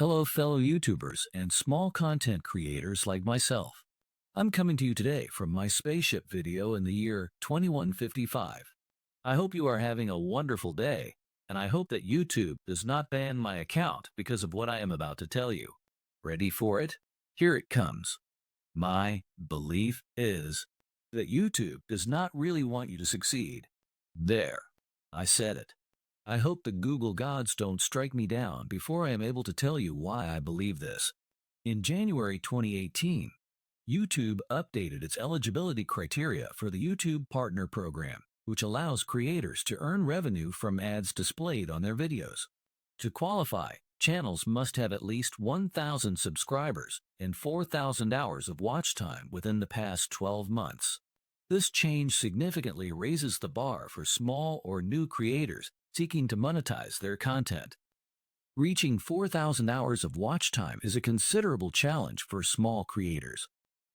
Hello, fellow YouTubers and small content creators like myself. I'm coming to you today from my spaceship video in the year 2155. I hope you are having a wonderful day, and I hope that YouTube does not ban my account because of what I am about to tell you. Ready for it? Here it comes. My belief is that YouTube does not really want you to succeed. There, I said it. I hope the Google gods don't strike me down before I am able to tell you why I believe this. In January 2018, YouTube updated its eligibility criteria for the YouTube Partner Program, which allows creators to earn revenue from ads displayed on their videos. To qualify, channels must have at least 1,000 subscribers and 4,000 hours of watch time within the past 12 months. This change significantly raises the bar for small or new creators seeking to monetize their content. Reaching 4,000 hours of watch time is a considerable challenge for small creators.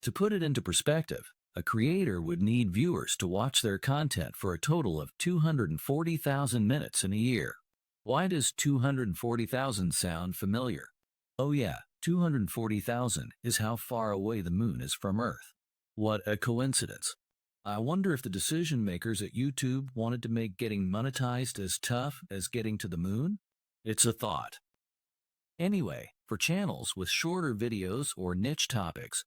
To put it into perspective, a creator would need viewers to watch their content for a total of 240,000 minutes in a year. Why does 240,000 sound familiar? Oh yeah, 240,000 is how far away the moon is from Earth. What a coincidence. I wonder if the decision makers at YouTube wanted to make getting monetized as tough as getting to the moon? It's a thought. Anyway, for channels with shorter videos or niche topics,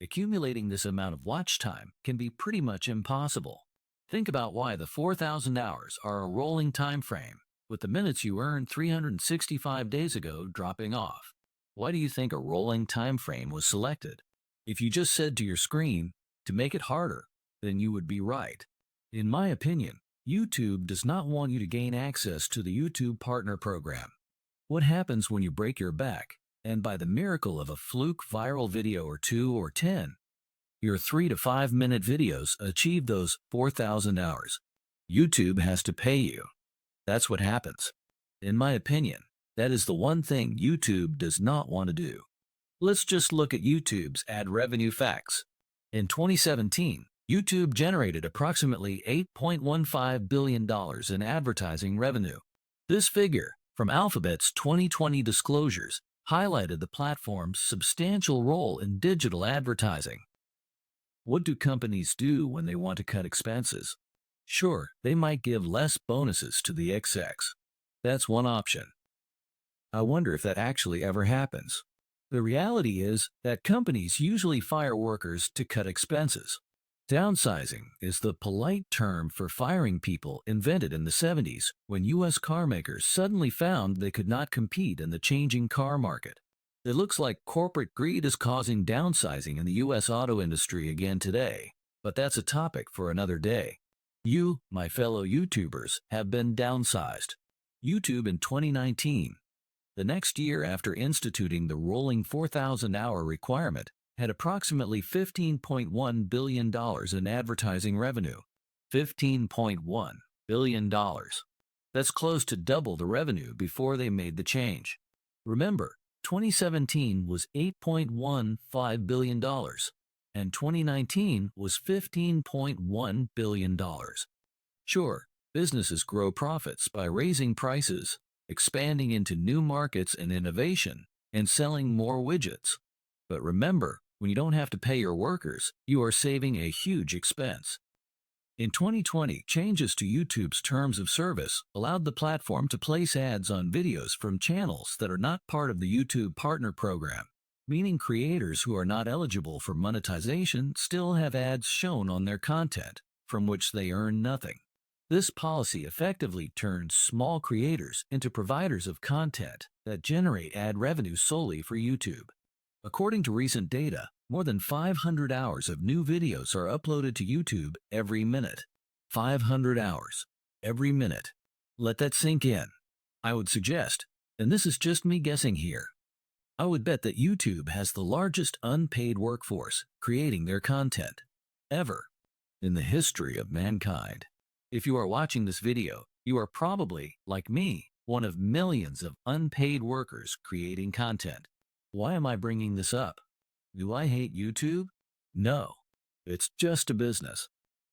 accumulating this amount of watch time can be pretty much impossible. Think about why the 4,000 hours are a rolling time frame, with the minutes you earned 365 days ago dropping off. Why do you think a rolling time frame was selected? If you just said to your screen, to make it harder, then you would be right. In my opinion, YouTube does not want you to gain access to the YouTube Partner Program. What happens when you break your back, and by the miracle of a fluke viral video or 2 or 10, your 3 to 5 minute videos achieve those 4,000 hours? YouTube has to pay you. That's what happens. In my opinion, that is the one thing YouTube does not want to do. Let's just look at YouTube's ad revenue facts. In 2017, YouTube generated approximately $8.15 billion in advertising revenue. This figure, from Alphabet's 2020 disclosures, highlighted the platform's substantial role in digital advertising. What do companies do when they want to cut expenses? Sure, they might give less bonuses to the execs. That's one option. I wonder if that actually ever happens. The reality is that companies usually fire workers to cut expenses. Downsizing is the polite term for firing people invented in the 70s when U.S. car makers suddenly found they could not compete in the changing car market. It looks like corporate greed is causing downsizing in the U.S. auto industry again today, but that's a topic for another day. You, my fellow YouTubers, have been downsized. YouTube in 2019, the next year after instituting the rolling 4,000-hour requirement, had approximately $15.1 billion in advertising revenue. $15.1 billion. That's close to double the revenue before they made the change. Remember, 2017 was $8.15 billion, and 2019 was $15.1 billion. Sure, businesses grow profits by raising prices, expanding into new markets and innovation, and selling more widgets. But remember, when you don't have to pay your workers, you are saving a huge expense. In 2020, changes to YouTube's terms of service allowed the platform to place ads on videos from channels that are not part of the YouTube Partner Program, meaning creators who are not eligible for monetization still have ads shown on their content, from which they earn nothing. This policy effectively turns small creators into providers of content that generate ad revenue solely for YouTube. According to recent data, more than 500 hours of new videos are uploaded to YouTube every minute. 500 hours every minute. Let that sink in. I would suggest, and this is just me guessing here, I would bet that YouTube has the largest unpaid workforce creating their content ever in the history of mankind. If you are watching this video, you are probably, like me, one of millions of unpaid workers creating content. Why am I bringing this up? Do I hate YouTube? No, it's just a business.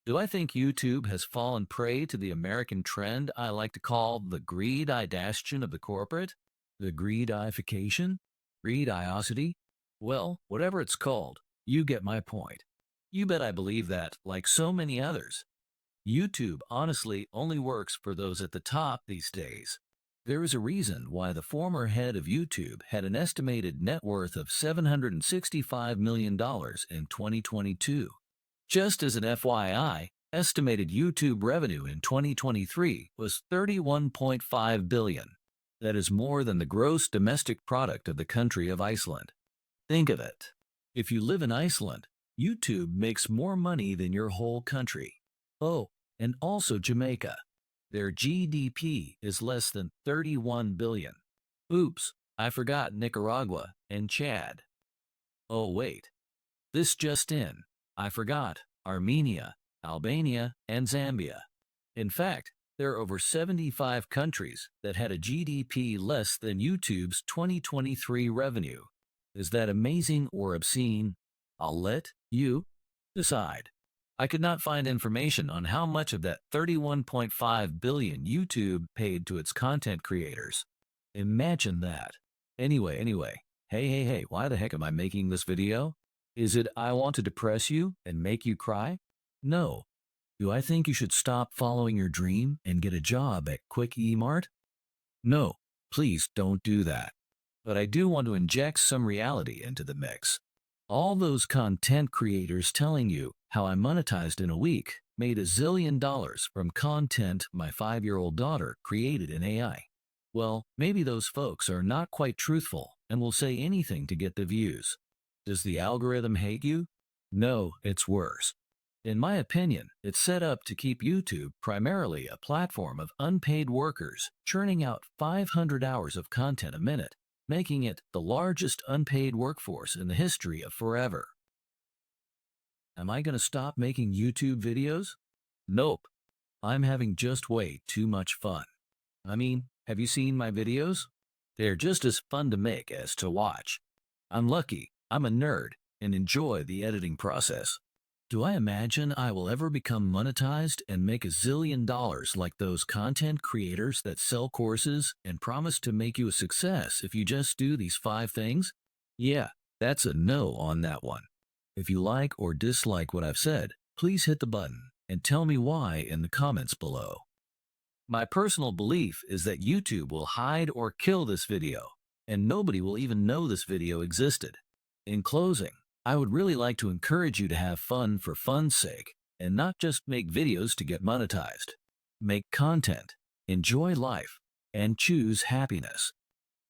Do I think YouTube has fallen prey to the American trend I like to call the greed idastion of the corporate? The greedification? Greediosity? Well, whatever it's called, you get my point. You bet I believe that, like so many others. YouTube honestly only works for those at the top these days. There is a reason why the former head of YouTube had an estimated net worth of $765 million in 2022. Just as an FYI, estimated YouTube revenue in 2023 was $31.5 billion. That is more than the gross domestic product of the country of Iceland. Think of it. If you live in Iceland, YouTube makes more money than your whole country. Oh, and also Jamaica. Their GDP is less than 31 billion. Oops, I forgot Nicaragua and Chad. Oh wait, this just in. I forgot Armenia, Albania, and Zambia. In fact, there are over 75 countries that had a GDP less than YouTube's 2023 revenue. Is that amazing or obscene? I'll let you decide. I could not find information on how much of that 31.5 billion YouTube paid to its content creators. Imagine that. Anyway, hey, why the heck am I making this video? Is it I want to depress you and make you cry? No. Do I think you should stop following your dream and get a job at Quick E-Mart? No, please don't do that. But I do want to inject some reality into the mix. All those content creators telling you how I monetized in a week made $1 zillion from content my 5-year-old daughter created in AI. Well, maybe those folks are not quite truthful and will say anything to get the views. Does the algorithm hate you? No, it's worse. In my opinion, it's set up to keep YouTube primarily a platform of unpaid workers churning out 500 hours of content a minute, making it the largest unpaid workforce in the history of forever. Am I going to stop making YouTube videos? Nope. I'm having just way too much fun. I mean, have you seen my videos? They're just as fun to make as to watch. I'm lucky, I'm a nerd, and enjoy the editing process. Do I imagine I will ever become monetized and make $1 zillion like those content creators that sell courses and promise to make you a success if you just do these 5 things? Yeah, that's a no on that one. If you like or dislike what I've said, please hit the button and tell me why in the comments below. My personal belief is that YouTube will hide or kill this video, and nobody will even know this video existed. In closing, I would really like to encourage you to have fun for fun's sake and not just make videos to get monetized. Make content, enjoy life, and choose happiness.